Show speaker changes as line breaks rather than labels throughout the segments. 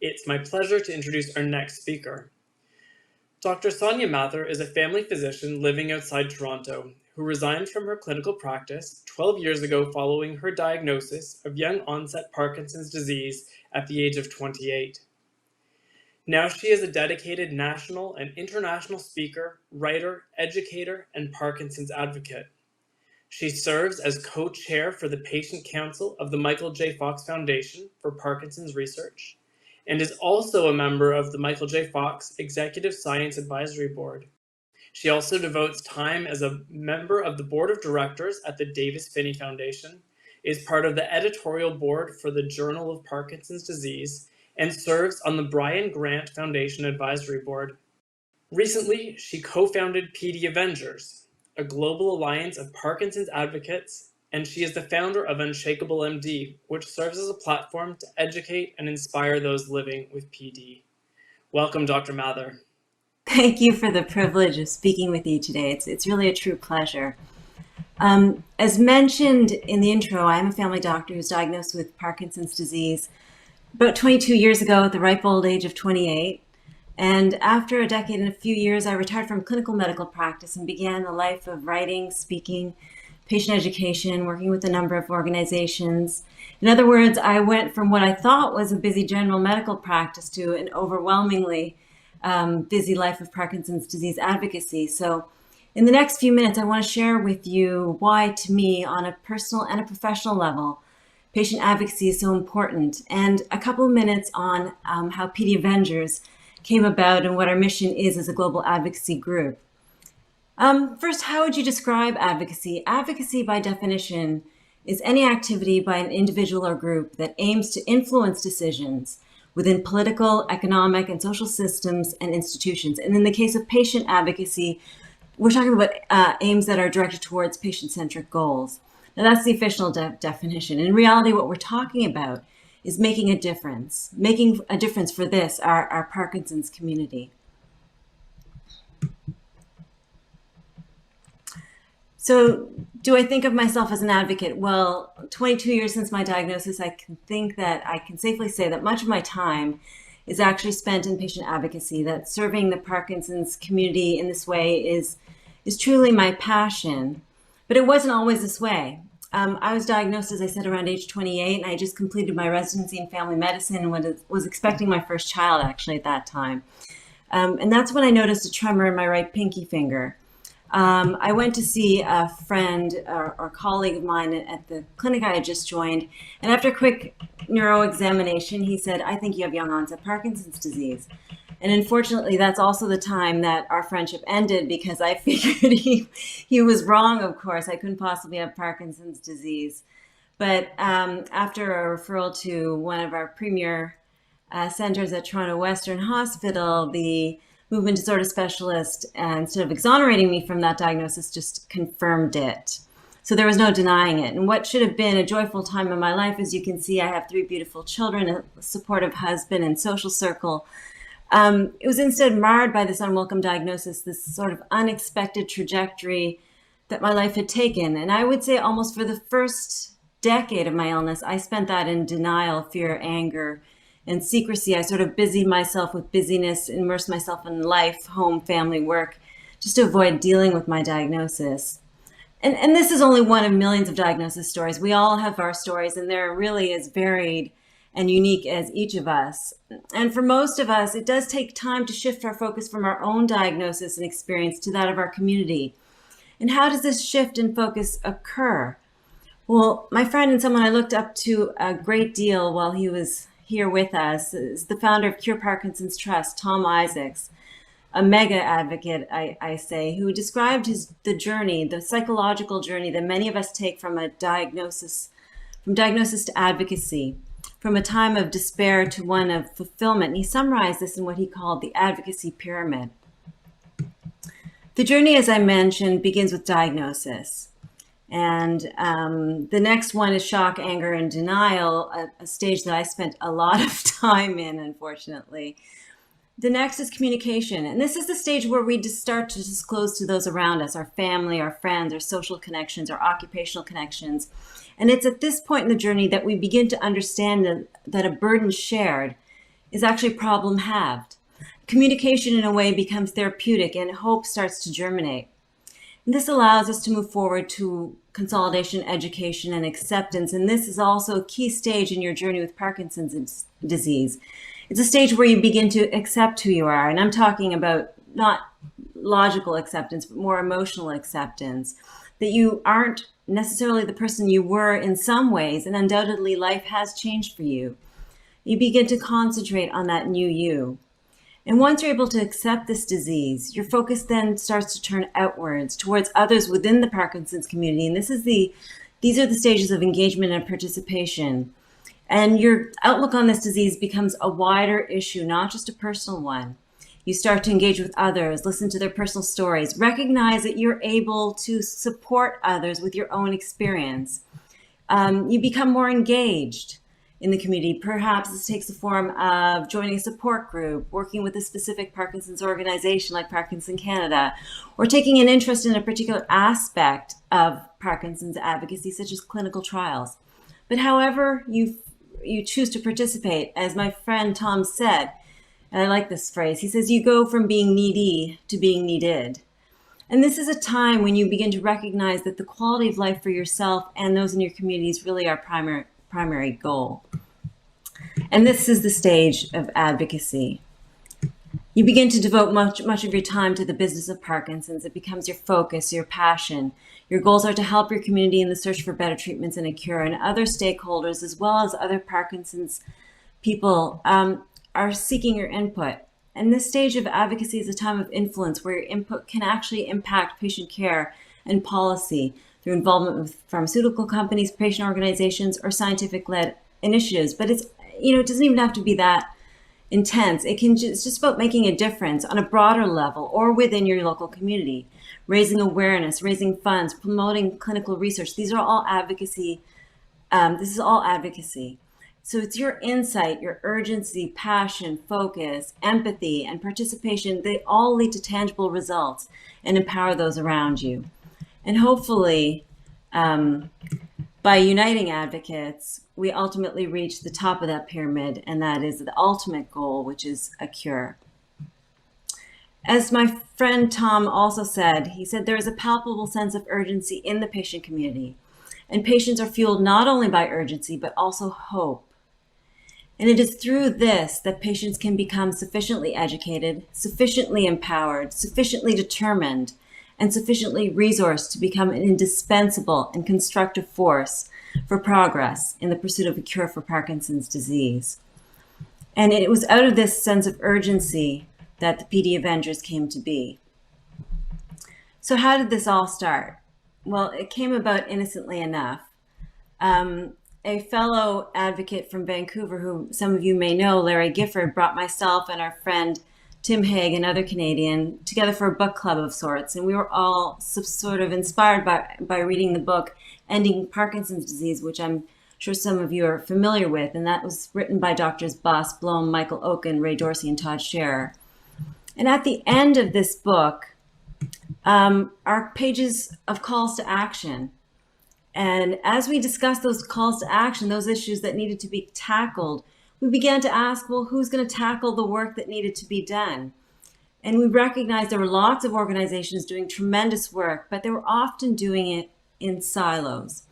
It's my pleasure to introduce our next speaker. Dr. Soania Mathur is a family physician living outside Toronto who resigned from her clinical practice 12 years ago following her diagnosis of young-onset Parkinson's disease at the age of 28. Now she is a dedicated national and international speaker, writer, educator, and Parkinson's advocate. She serves as co-chair for the Patient Council of the Michael J. Fox Foundation for Parkinson's Research, and is also a member of the Michael J. Fox Executive Science Advisory Board. She also devotes time as a member of the Board of Directors at the Davis Phinney Foundation, is part of the editorial board for the Journal of Parkinson's Disease, and serves on the Brian Grant Foundation Advisory Board. Recently, she co-founded PD Avengers, a global alliance of Parkinson's advocates, and she is the founder of Unshakable MD, which serves as a platform to educate and inspire those living with PD. Welcome, Dr. Mathur.
Thank you for the privilege of speaking with you today. It's really a true pleasure. As mentioned in the intro, I'm a family doctor who's diagnosed with Parkinson's disease about 22 years ago at the ripe old age of 28. And after a decade and a few years, I retired from clinical medical practice and began a life of writing, speaking, patient education, working with a number of organizations. In other words, I went from what I thought was a busy general medical practice to an overwhelmingly busy life of Parkinson's disease advocacy. So in the next few minutes, I want to share with you why, to me, on a personal and a professional level, patient advocacy is so important, and a couple of minutes on how PD Avengers came about and what our mission is as a global advocacy group. First, how would you describe advocacy? Advocacy, by definition, is any activity by an individual or group that aims to influence decisions within political, economic, and social systems and institutions. And in the case of patient advocacy, we're talking about aims that are directed towards patient-centric goals. Now, that's the official definition. In reality, what we're talking about is making a difference for this, our Parkinson's community. So do I think of myself as an advocate? Well, 22 years since my diagnosis, I can safely say that much of my time is actually spent in patient advocacy, that serving the Parkinson's community in this way is truly my passion. But it wasn't always this way. I was diagnosed, as I said, around age 28, and I just completed my residency in family medicine and was expecting my first child actually at that time. And that's when I noticed a tremor in my right pinky finger. I went to see a friend or colleague of mine at the clinic I had just joined, and after a quick neuro examination, he said, "I think you have young onset Parkinson's disease." And unfortunately, that's also the time that our friendship ended, because I figured he was wrong, of course. I couldn't possibly have Parkinson's disease. But after a referral to one of our premier centers at Toronto Western Hospital, the movement disorder specialist, instead of exonerating me from that diagnosis, just confirmed it. So there was no denying it. And what should have been a joyful time in my life, as you can see, I have 3 beautiful children, a supportive husband and social circle. It was instead marred by this unwelcome diagnosis, this sort of unexpected trajectory that my life had taken. And I would say almost for the first decade of my illness, I spent that in denial, fear, anger, and secrecy. I sort of busied myself with busyness, immersed myself in life, home, family, work, just to avoid dealing with my diagnosis. And this is only one of millions of diagnosis stories. We all have our stories, and they're really as varied and unique as each of us. And for most of us, it does take time to shift our focus from our own diagnosis and experience to that of our community. And how does this shift in focus occur? Well, my friend and someone I looked up to a great deal while he was here with us is the founder of Cure Parkinson's Trust, Tom Isaacs, a mega advocate, I say, who described the journey, the psychological journey that many of us take from diagnosis to advocacy, from a time of despair to one of fulfillment. And he summarized this in what he called the advocacy pyramid. The journey, as I mentioned, begins with diagnosis. And the next one is shock, anger, and denial, a stage that I spent a lot of time in, unfortunately. The next is communication. And this is the stage where we just start to disclose to those around us, our family, our friends, our social connections, our occupational connections. And it's at this point in the journey that we begin to understand that a burden shared is actually problem halved. Communication in a way becomes therapeutic and hope starts to germinate. And this allows us to move forward to consolidation, education, and acceptance. And this is also a key stage in your journey with Parkinson's disease. It's a stage where you begin to accept who you are. And I'm talking about not logical acceptance, but more emotional acceptance, that you aren't necessarily the person you were in some ways, and undoubtedly life has changed for you. You begin to concentrate on that new you. And once you're able to accept this disease, your focus then starts to turn outwards towards others within the Parkinson's community. And these are the stages of engagement and participation. And your outlook on this disease becomes a wider issue, not just a personal one. You start to engage with others, listen to their personal stories, recognize that you're able to support others with your own experience. You become more engaged in the community. Perhaps this takes the form of joining a support group, working with a specific Parkinson's organization like Parkinson Canada, or taking an interest in a particular aspect of Parkinson's advocacy, such as clinical trials. But however you choose to participate, as my friend Tom said, and I like this phrase, he says, you go from being needy to being needed. And this is a time when you begin to recognize that the quality of life for yourself and those in your community is really our primary goal. And this is the stage of advocacy. You begin to devote much of your time to the business of Parkinson's. It becomes your focus, your passion. Your goals are to help your community in the search for better treatments and a cure, and other stakeholders, as well as other Parkinson's people, are seeking your input. And this stage of advocacy is a time of influence where your input can actually impact patient care and policy through involvement with pharmaceutical companies, patient organizations, or scientific-led initiatives. But it doesn't even have to be that intense. It's just about making a difference on a broader level or within your local community, raising awareness, raising funds, promoting clinical research. These are all advocacy. This is all advocacy. So it's your insight, your urgency, passion, focus, empathy, and participation. They all lead to tangible results and empower those around you. And hopefully, by uniting advocates, we ultimately reach the top of that pyramid, and that is the ultimate goal, which is a cure. As my friend Tom also said, he said there is a palpable sense of urgency in the patient community, and patients are fueled not only by urgency, but also hope. And it is through this that patients can become sufficiently educated, sufficiently empowered, sufficiently determined, and sufficiently resourced to become an indispensable and constructive force for progress in the pursuit of a cure for Parkinson's disease. And it was out of this sense of urgency that the PD Avengers came to be. So how did this all start? Well, it came about innocently enough. A fellow advocate from Vancouver, who some of you may know, Larry Gifford, brought myself and our friend Tim Haig, another Canadian, together for a book club of sorts. And we were all sort of inspired by reading the book Ending Parkinson's Disease, which I'm sure some of you are familiar with. And that was written by Doctors Boss, Blom, Michael Oken, Ray Dorsey, and Todd Scherer. And at the end of this book are pages of calls to action. And as we discussed those calls to action, those issues that needed to be tackled, we began to ask, well, who's going to tackle the work that needed to be done? And we recognized there were lots of organizations doing tremendous work, but they were often doing it in silos.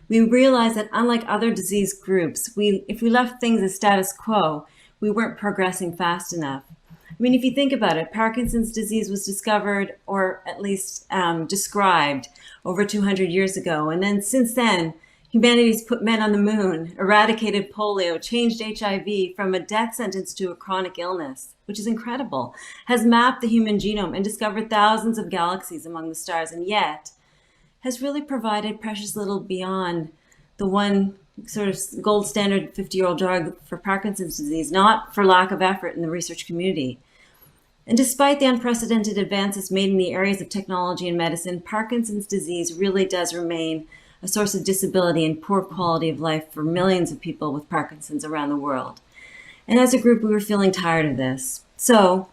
We realized that unlike other disease groups, if we left things as status quo, we weren't progressing fast enough. I mean, if you think about it, Parkinson's disease was discovered, or at least described, over 200 years ago. And then since then, humanity's put men on the moon, eradicated polio, changed HIV from a death sentence to a chronic illness, which is incredible, has mapped the human genome and discovered thousands of galaxies among the stars, and yet has really provided precious little beyond the one sort of gold standard 50-year-old drug for Parkinson's disease, not for lack of effort in the research community. And despite the unprecedented advances made in the areas of technology and medicine, Parkinson's disease really does remain a source of disability and poor quality of life for millions of people with Parkinson's around the world. And as a group, we were feeling tired of this. So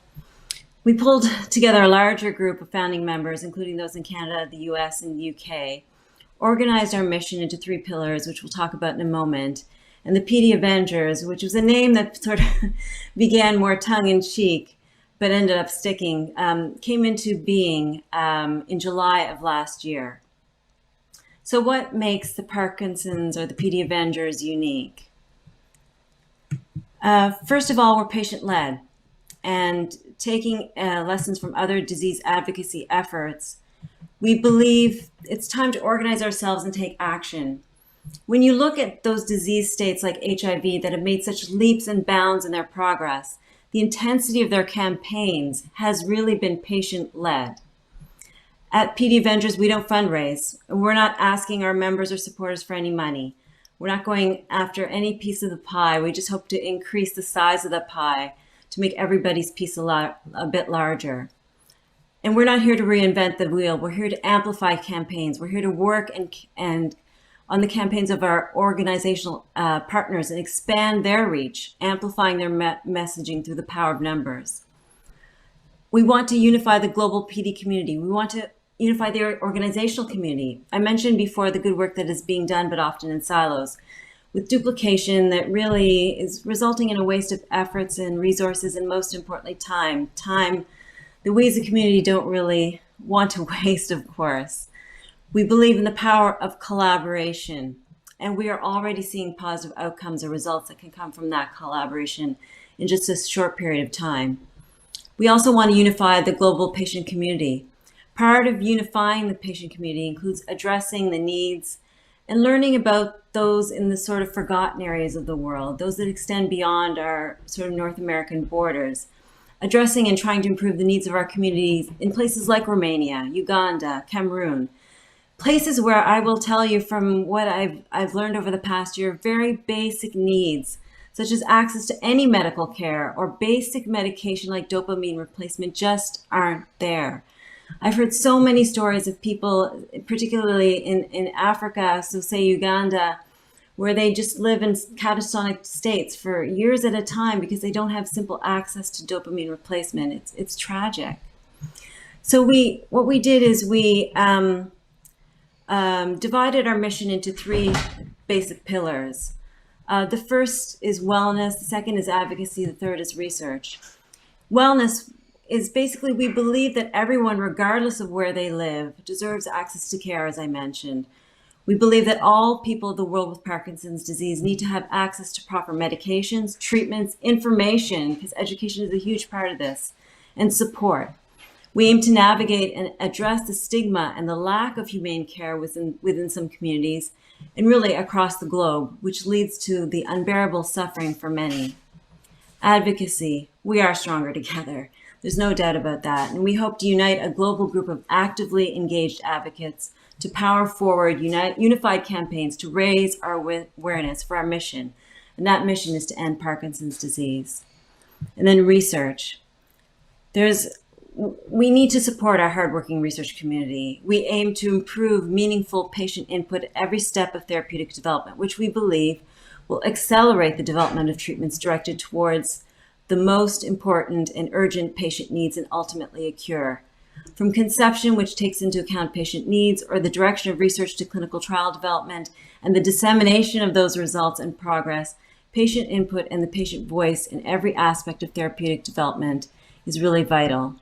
we pulled together a larger group of founding members, including those in Canada, the US, and the UK, organized our mission into 3 pillars, which we'll talk about in a moment, And the PD Avengers, which was a name that sort of began more tongue-in-cheek, but ended up sticking, came into being in July of last year. So what makes the Parkinson's or the PD Avengers unique? First of all, we're patient-led, and taking lessons from other disease advocacy efforts, we believe it's time to organize ourselves and take action. When you look at those disease states like HIV that have made such leaps and bounds in their progress, the intensity of their campaigns has really been patient-led. At PD Avengers, we don't fundraise. We're not asking our members or supporters for any money. We're not going after any piece of the pie. We just hope to increase the size of the pie to make everybody's piece a bit larger. And we're not here to reinvent the wheel. We're here to amplify campaigns. We're here to work and on the campaigns of our organizational partners and expand their reach, amplifying their messaging through the power of numbers. We want to unify the global PD community. We want to unify the organizational community. I mentioned before the good work that is being done, but often in silos, with duplication that really is resulting in a waste of efforts and resources, and most importantly, time. Time that we as a community don't really want to waste, of course. We believe in the power of collaboration, and we are already seeing positive outcomes or results that can come from that collaboration in just a short period of time. We also want to unify the global patient community. Part of unifying the patient community includes addressing the needs and learning about those in the sort of forgotten areas of the world, those that extend beyond our sort of North American borders, addressing and trying to improve the needs of our communities in places like Romania, Uganda, Cameroon, places where I will tell you from what I've learned over the past year, very basic needs, such as access to any medical care or basic medication like dopamine replacement just aren't there. I've heard so many stories of people, particularly in Africa, so say Uganda, where they just live in catatonic states for years at a time because they don't have simple access to dopamine replacement. It's tragic. So what we did is we divided our mission into three basic pillars. The first is wellness, the second is advocacy, the third is research. Wellness is basically, we believe that everyone, regardless of where they live, deserves access to care, as I mentioned. We believe that all people of the world with Parkinson's disease need to have access to proper medications, treatments, information, because education is a huge part of this, and support. We aim to navigate and address the stigma and the lack of humane care within some communities, and really across the globe, which leads to the unbearable suffering for many. Advocacy, we are stronger together. There's no doubt about that. And we hope to unite a global group of actively engaged advocates to power forward unified campaigns to raise our awareness for our mission. And that mission is to end Parkinson's disease. And then research. We need to support our hardworking research community. We aim to improve meaningful patient input at every step of therapeutic development, which we believe will accelerate the development of treatments directed towards the most important and urgent patient needs and ultimately a cure. From conception, which takes into account patient needs, or the direction of research to clinical trial development and the dissemination of those results and progress, patient input and the patient voice in every aspect of therapeutic development is really vital.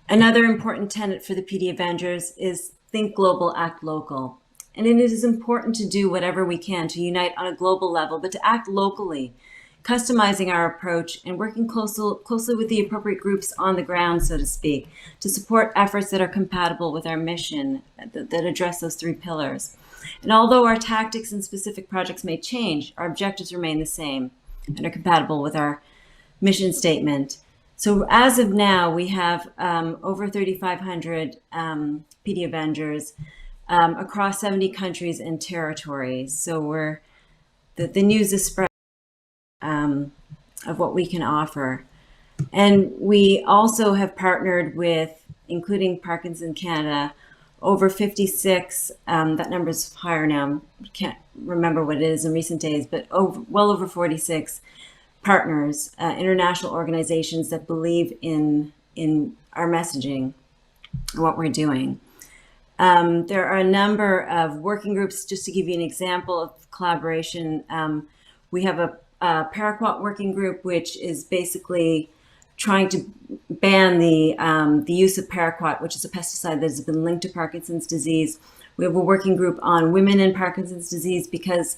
Another important tenet for the PD Avengers is think global, act local. And it is important to do whatever we can to unite on a global level, but to act locally, customizing our approach and working closely with the appropriate groups on the ground, so to speak, to support efforts that are compatible with our mission that address those three pillars. And although our tactics and specific projects may change, our objectives remain the same and are compatible with our mission statement. So as of now, we have over 3,500 PD Avengers across 70 countries and territories. So the news is spread of what we can offer. And we also have partnered with, including Parkinson Canada, over 56, that number is higher now, can't remember what it is in recent days, but well over 46 partners, international organizations that believe in our messaging and what we're doing. There are a number of working groups. Just to give you an example of collaboration, we have a paraquat working group, which is basically trying to ban the use of paraquat, which is a pesticide that has been linked to Parkinson's disease. We have a working group on women in Parkinson's disease because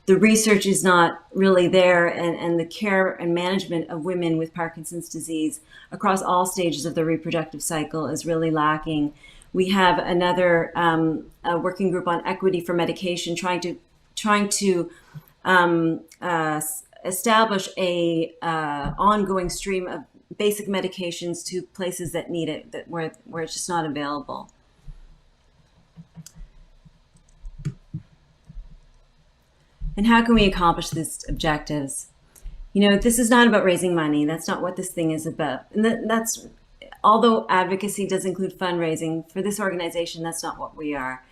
the research is not really there, and the care and management of women with Parkinson's disease across all stages of the reproductive cycle is really lacking. We have another a working group on equity for medication, trying to establish a ongoing stream of basic medications to places that need it, where it's just not available. And how can we accomplish these objectives? This is not about raising money. That's not what this thing is about. And although advocacy does include fundraising, for this organization, that's not what we are.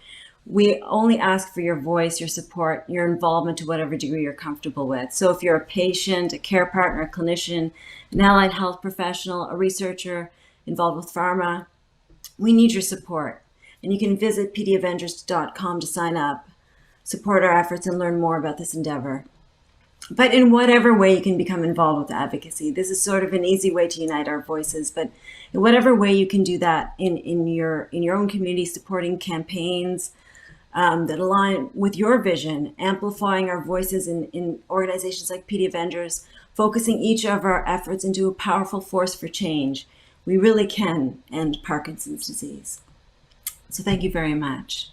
We only ask for your voice, your support, your involvement to whatever degree you're comfortable with. So if you're a patient, a care partner, a clinician, an allied health professional, a researcher involved with pharma, we need your support. And you can visit pdavengers.com to sign up, support our efforts, and learn more about this endeavor. But in whatever way you can become involved with advocacy, this is sort of an easy way to unite our voices. But in whatever way you can do that in your own community, supporting campaigns that align with your vision, amplifying our voices in organizations like PD Avengers, focusing each of our efforts into a powerful force for change, we really can end Parkinson's disease. So thank you very much.